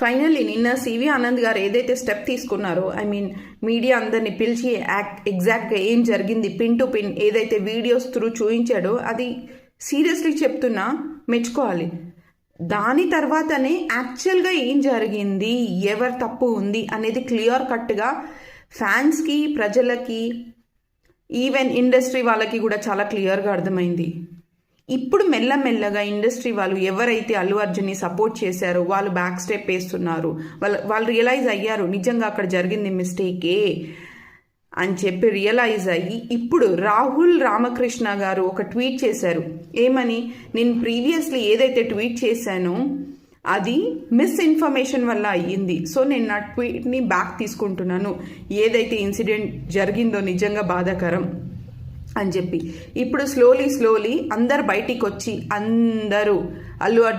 Finally నిన్న CV Anand గారు ఏదైతే స్టెప్ తీసుకున్నారో, మీడియా అందరిని పిలిచి ఎగ్జాక్ట్గా ఏం జరిగింది పిన్ టు పిన్ ఏదైతే వీడియోస్ త్రూ చూపించాడో అది సీరియస్లీ చెప్తున్నా మెచ్చుకోవాలి. దాని తర్వాతనే యాక్చువల్గా ఏం జరిగింది, ఎవరు తప్పు ఉంది అనేది క్లియర్ కట్గా ఫ్యాన్స్కి, ప్రజలకి, ఈవెన్ ఇండస్ట్రీ వాళ్ళకి కూడా చాలా క్లియర్గా అర్థమైంది. ఇప్పుడు మెల్లమెల్లగా ఇండస్ట్రీ వాళ్ళు ఎవరైతే అల్లు అర్జున్ని సపోర్ట్ చేశారో వాళ్ళు బ్యాక్ స్టెప్ వేస్తున్నారు. వాళ్ళు రియలైజ్ అయ్యారు నిజంగా అక్కడ జరిగింది మిస్టేకే అని చెప్పి రియలైజ్ అయ్యి ఇప్పుడు రాహుల్ రామకృష్ణ గారు ఒక ట్వీట్ చేశారు. ఏమని, నేను ప్రీవియస్లీ ఏదైతే ట్వీట్ చేశానో అది మిస్ఇన్ఫర్మేషన్ వల్ల అయ్యింది, సో నేను నా ట్వీట్ని బ్యాక్ తీసుకుంటున్నాను, ఏదైతే ఇన్సిడెంట్ జరిగిందో నిజంగా బాధాకరం అని చెప్పి ఇప్పుడు స్లోలీ అందరు బయటికి వచ్చి అందరూ అల్లు